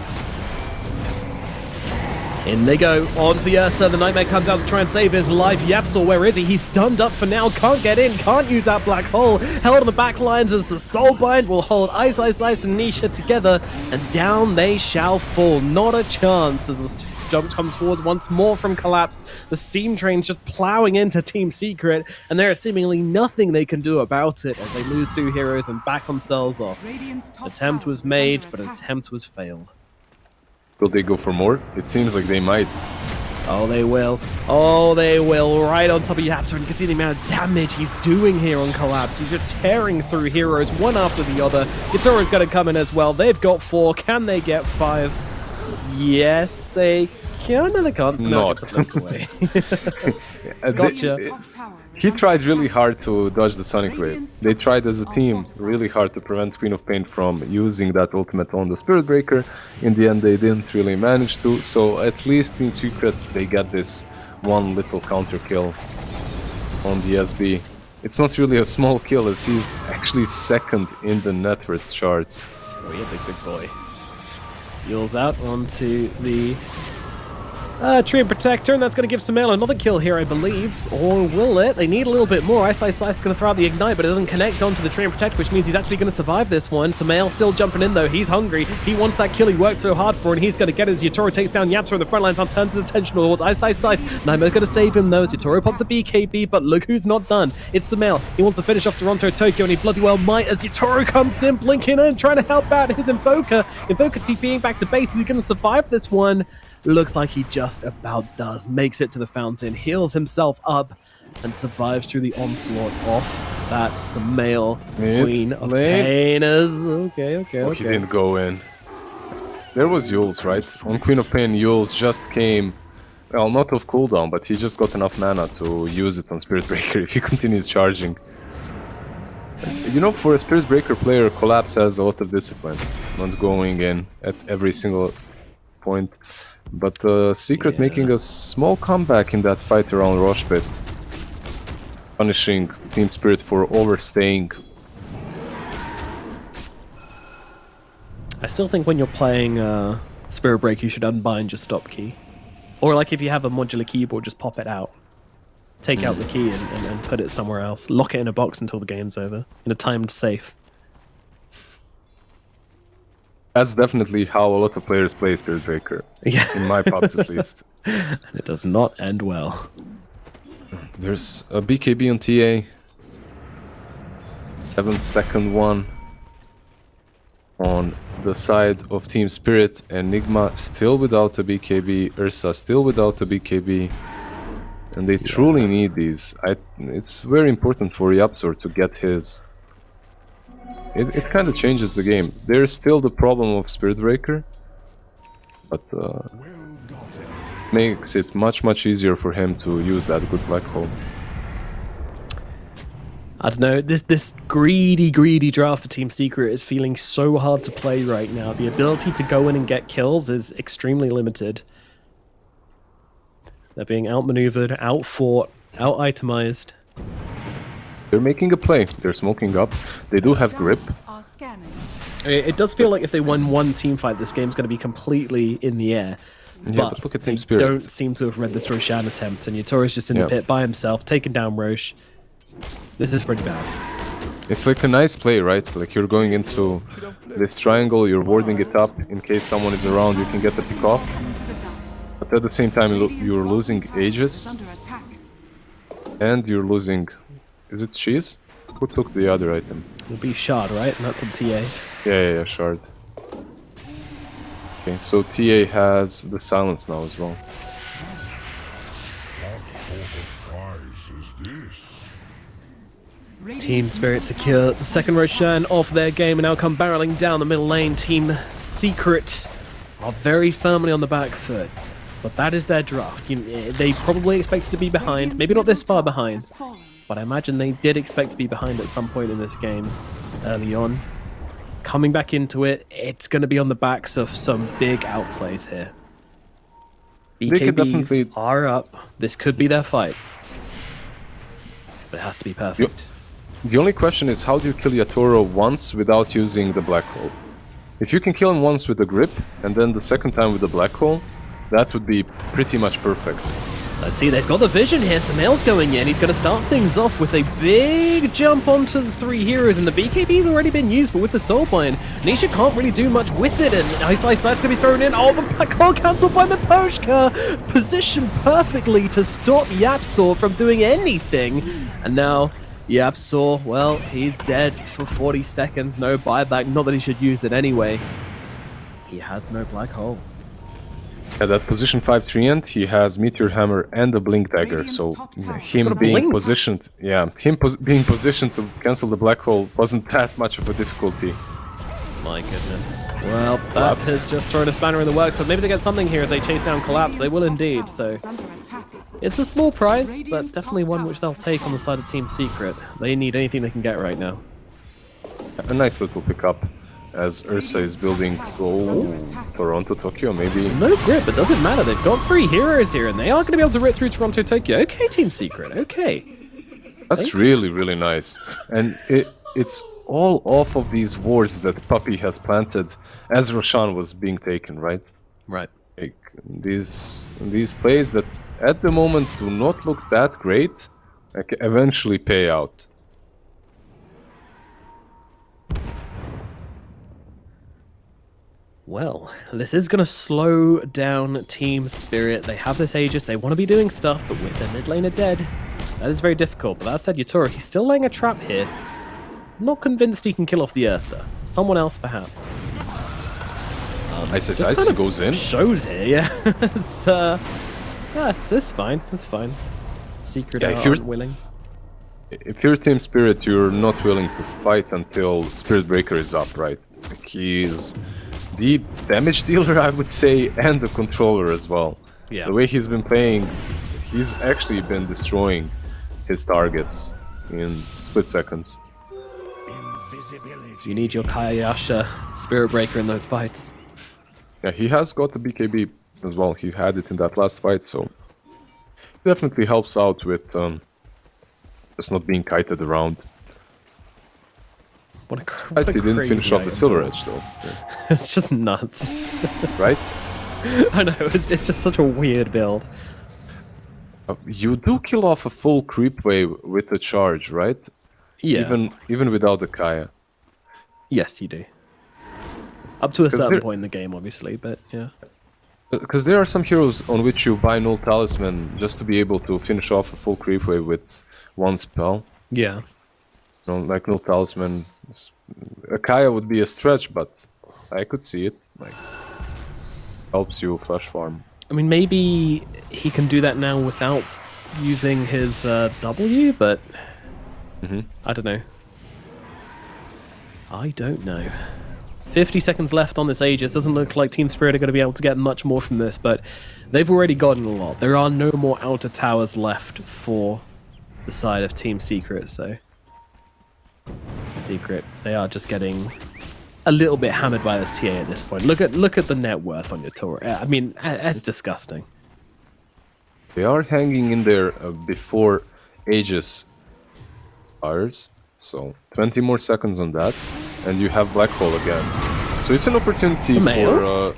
In they go, onto the Ursa, the Nightmare comes out to try and save his life. Yapsor, where is he? He's stunned up for now, can't get in, can't use that black hole. Held on the back lines as the Soulbind will hold Ice, and Nisha together, and down they shall fall. Not a chance as the jump comes forward once more from Collapse. The steam train just plowing into Team Secret, and there is seemingly nothing they can do about it as they lose 2 heroes and back themselves off. Attempt was made, but attempt was failed. Will they go for more? It seems like they might. Oh, they will. Oh, they will. Right on top of Yapsor. And you can see the amount of damage he's doing here on Collapse. He's just tearing through heroes one after the other. Yatoro's going to come in as well. They've got 4. Can they get 5? Yes, they can. No, they can't. So Not. Away. Gotcha. He tried really hard to dodge the Sonic Wave. They tried as a team really hard to prevent Queen of Pain from using that ultimate on the Spirit Breaker. In the end, they didn't really manage to, so at least in Secret, they get this one little counter kill on the SB. It's not really a small kill, as he's actually second in the net worth charts. Oh, yeah, big boy. Heals out onto the Tree and Protector, and that's going to give Sumail another kill here, I believe. Or will it? They need a little bit more. Ice is going to throw out the Ignite, but it doesn't connect onto the Tree and Protect, which means he's actually going to survive this one. Sumail still jumping in, though. He's hungry. He wants that kill he worked so hard for, and he's going to get it as Yatoro takes down Yapsor in the front lines and turns his attention towards Ice. Naima's going to save him, though, as Yatoro pops a BKB, but look who's not done. It's Sumail. He wants to finish off Toronto Tokyo, and he bloody well might, as Yatoro comes in, blinking and trying to help out his Invoker. Invoker TPing back to base. Is he going to survive this one? Looks like he just about does. Makes it to the fountain, heals himself up, and survives through the onslaught off that Sumail, Queen of Pain. Okay. He didn't go in. There was Yules, right? On Queen of Pain, Yules just came, well, not off cooldown, but he just got enough mana to use it on Spirit Breaker if he continues charging. You know, for a Spirit Breaker player, Collapse has a lot of discipline, not going in at every single point. But Secret making a small comeback in that fight around Rosh Pit, punishing Team Spirit for overstaying. I still think when you're playing Spirit Break, you should unbind your stop key. Or like if you have a modular keyboard, just pop it out. Take out the key and put it somewhere else. Lock it in a box until the game's over, in a timed safe. That's definitely how a lot of players play Spirit Breaker. Yeah. In my pubs, at least. And it does not end well. There's a BKB on TA. 7-second one on the side of Team Spirit. Enigma still without a BKB. Ursa still without a BKB. And they truly need these. It's very important for Yapsor to get his. It kind of changes the game. There's still the problem of Spirit Breaker, but makes it much easier for him to use that good black hole. I don't know, this greedy draft for Team Secret is feeling so hard to play right now. The ability to go in and get kills is extremely limited. They're being outmaneuvered, outfought, out-itemized. They're making a play. They're smoking up. They do have grip. Are scanning. It does feel like if they won one team fight, this game's going to be completely in the air. Yeah, but look at Team they Spirit. don't seem to have read this Roshan attempt, and Yatoro's just in the pit by himself, taking down Rosh. This is pretty bad. It's like a nice play, right? Like you're going into this triangle, you're warding it up in case someone is around, you can get the pick off. But at the same time, you're losing Aegis, Under attack. and you're losing... Is it Cheese? Who took the other item? It'll be Shard, right? And that's on TA. Yeah, Shard. Okay, so TA has the silence now as well. What sort of prize is this? Team Spirit secure the second Roshan off their game and now come barreling down the middle lane. Team Secret are very firmly on the back foot, but that is their draft. They probably expected to be behind, maybe not this far behind, but I imagine they did expect to be behind at some point in this game early on. Coming back into it, it's going to be on the backs of some big outplays here. could definitely- BKBs are up. This could be their fight. But it has to be perfect. The only question is, how do you kill Yatoro once without using the black hole? If you can kill him once with the grip, and then the second time with the black hole, that would be pretty much perfect. Let's see, they've got the vision here. Samael's going in. He's going to start things off with a big jump onto the three heroes, and the BKB's already been used, but with the Soulbind, Nisha can't really do much with it, and Ice Ice Slice going to be thrown in. Oh, the black hole cancelled by the Poshka! Positioned perfectly to stop Yapsor from doing anything. And now, Yapsor, well, he's dead for 40 seconds. No buyback. Not that he should use it anyway. He has no black hole. At that position 5 Treant, he has Meteor Hammer and a Blink Dagger, so him being positioned, being positioned to cancel the black hole wasn't that much of a difficulty. My goodness. Well, that has just thrown a spanner in the works, but maybe they get something here as they chase down Collapse. They will indeed, so it's a small prize, but definitely one which they'll take on the side of Team Secret. They need anything they can get right now. A nice little pickup as Ursa is building Toronto, Tokyo, maybe. No grip, it doesn't matter. They've got three heroes here, and they are going to be able to rip through Toronto, Tokyo. Okay, Team Secret, okay. That's really, really nice. And it's all off of these wards that Puppy has planted as Roshan was being taken, right? Right. Like, these plays that at the moment do not look that great, like, eventually pay out. Well, this is going to slow down Team Spirit. They have this Aegis, they want to be doing stuff, but with their mid laner dead, that is very difficult. But that said, Yatoro, he's still laying a trap here. Not convinced he can kill off the Ursa. Someone else, perhaps. Ice Just kind of goes in. Shows here, yeah. It's fine. It's fine. Secret if you're willing. If you're Team Spirit, you're not willing to fight until Spirit Breaker is up, right? Like, he's the damage dealer, I would say, and the controller as well. Yeah. The way he's been playing, he's actually been destroying his targets in split seconds. You need your Kayasha Spirit Breaker in those fights. Yeah, he has got the BKB as well. He had it in that last fight, so it definitely helps out with just not being kited around. What He didn't finish off the Silver Edge, though. Yeah. It's just nuts. Right? I know, it's just such a weird build. You do kill off a full creep wave with the charge, right? Yeah. Even without the Kaya. Yes, you do. Up to a certain there- point in the game, obviously, but yeah. Because there are some heroes on which you buy Null Talisman just to be able to finish off a full creep wave with one spell. Yeah. You know, like Null Talisman. A Kaya would be a stretch, but I could see it. Like, helps you flash farm. I mean, maybe he can do that now without using his W, but I don't know. I don't know. 50 seconds left on this Aegis. Doesn't look like Team Spirit are going to be able to get much more from this, but they've already gotten a lot. There are no more outer towers left for the side of Team Secret, so... Secret, they are just getting a little bit hammered by this TA at this point. Look at the net worth on your tour. I mean, that's disgusting. They are hanging in there before Aegis. fires. So 20 more seconds on that, and you have Black Hole again. So it's an opportunity for...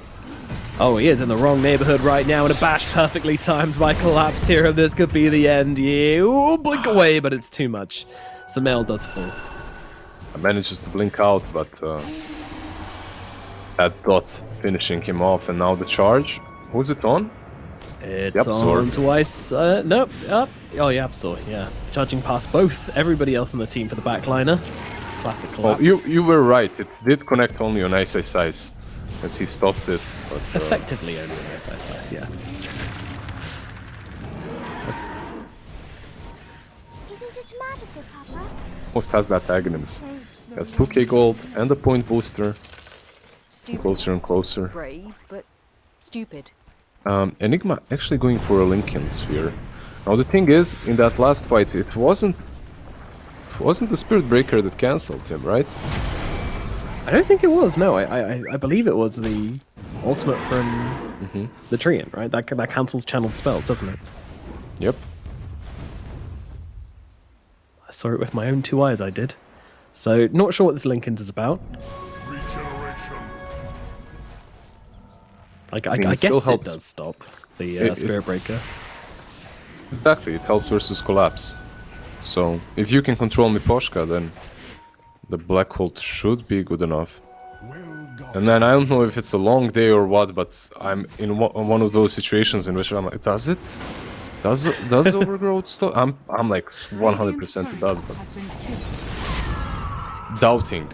Oh, he is in the wrong neighborhood right now, and a bash perfectly timed by Collapse here, and this could be the end. You blink away, but it's too much. Samael does fall. Manages to blink out, but that dot finishing him off, and now the charge. Who's it on? It's Yapzor. on to Ice. Nope. Up. Oh, Yapzor, yeah. Charging past both everybody else on the team for the backliner. Classic Collapse. Oh, you were right. It did connect only on Ice, as he stopped it. But, Effectively only on Ice, yeah. Isn't it magical, Papa? Most has that Aghanims. He has 2k gold and a point booster. Stupid. Closer and closer. Brave, but stupid. Enigma actually going for a Lincoln Sphere. Now the thing is, in that last fight, it wasn't the Spirit Breaker that cancelled him, right? I don't think it was, no. I believe it was the ultimate from the Treant, right? That cancels channeled spells, doesn't it? Yep. I saw it with my own 2 eyes, I did. So, not sure what this Lincoln is about. Regeneration. I mean, it guess still it helps. does stop the It- Spirit Breaker. Exactly, it helps versus Collapse. So, if you can control Miposhka, then the Black Hole should be good enough. Well done. And then I don't know if it's a long day or what, but I'm in one of those situations in which I'm like, does it? Does Overgrowth stop? I'm like 100% it does, but Has been killed. doubting.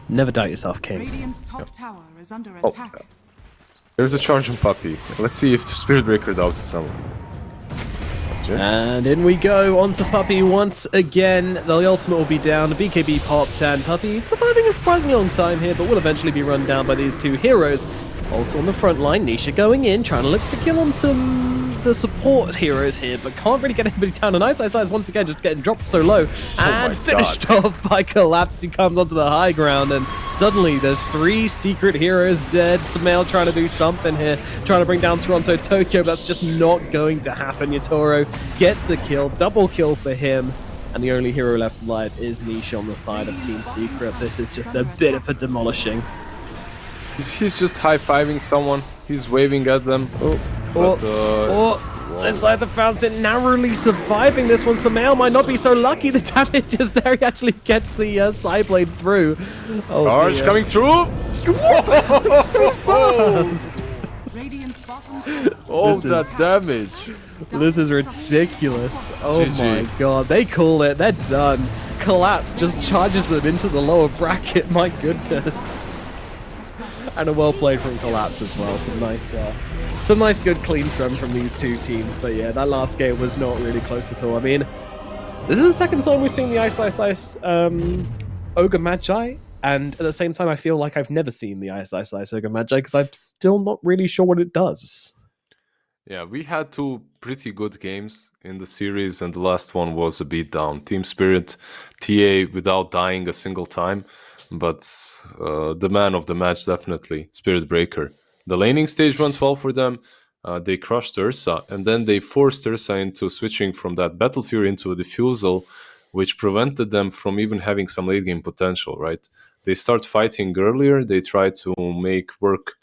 Never doubt yourself, King. Radiant's top tower is under Oh, attack. There's a charge on Puppy. Let's see if the Spirit Breaker doubts someone. And in we go, onto Puppy once again. The ultimate will be down, the BKB popped, and Puppy surviving a surprisingly long time here, but will eventually be run down by these 2 heroes. Also on the front line, Nisha going in, trying to look for kill on the support heroes here, but can't really get anybody down. And Ice once again just getting dropped so low, and my finished off by Collapse. He comes onto the high ground, and suddenly there's 3 secret heroes dead. Samael trying to do something here, trying to bring down Toronto Tokyo, but that's just not going to happen. Yatoro gets the kill, double kill for him. And the only hero left alive is Nisha on the side of Team Secret. This is just a bit of a demolishing. He's just high-fiving someone. He's waving at them. Inside the fountain, narrowly surviving this one. Samael might not be so lucky. The damage is there. He actually gets the side blade through. Oh, Charge dear. coming through! So fast. Radiant's bottom tower. Oh, This that is- damage! This is ridiculous. Oh GG. my god. They call it. They're done. Collapse just charges them into the lower bracket. My goodness. And a well played from Collapse as well. Some nice good clean run from these 2 teams. But yeah, that last game was not really close at all. I mean, this is the second time we've seen the Ice Ogre Magi. And at the same time, I feel like I've never seen the Ice Ogre Magi because I'm still not really sure what it does. Yeah, we had 2 pretty good games in the series, and the last one was a beatdown. Team Spirit, TA without dying a single time, but the man of the match definitely, Spirit Breaker. The laning stage went well for them. They crushed Ursa, and then they forced Ursa into switching from that Battle Fury into a Diffusal, which prevented them from even having some late game potential, right? They start fighting earlier, they try to make work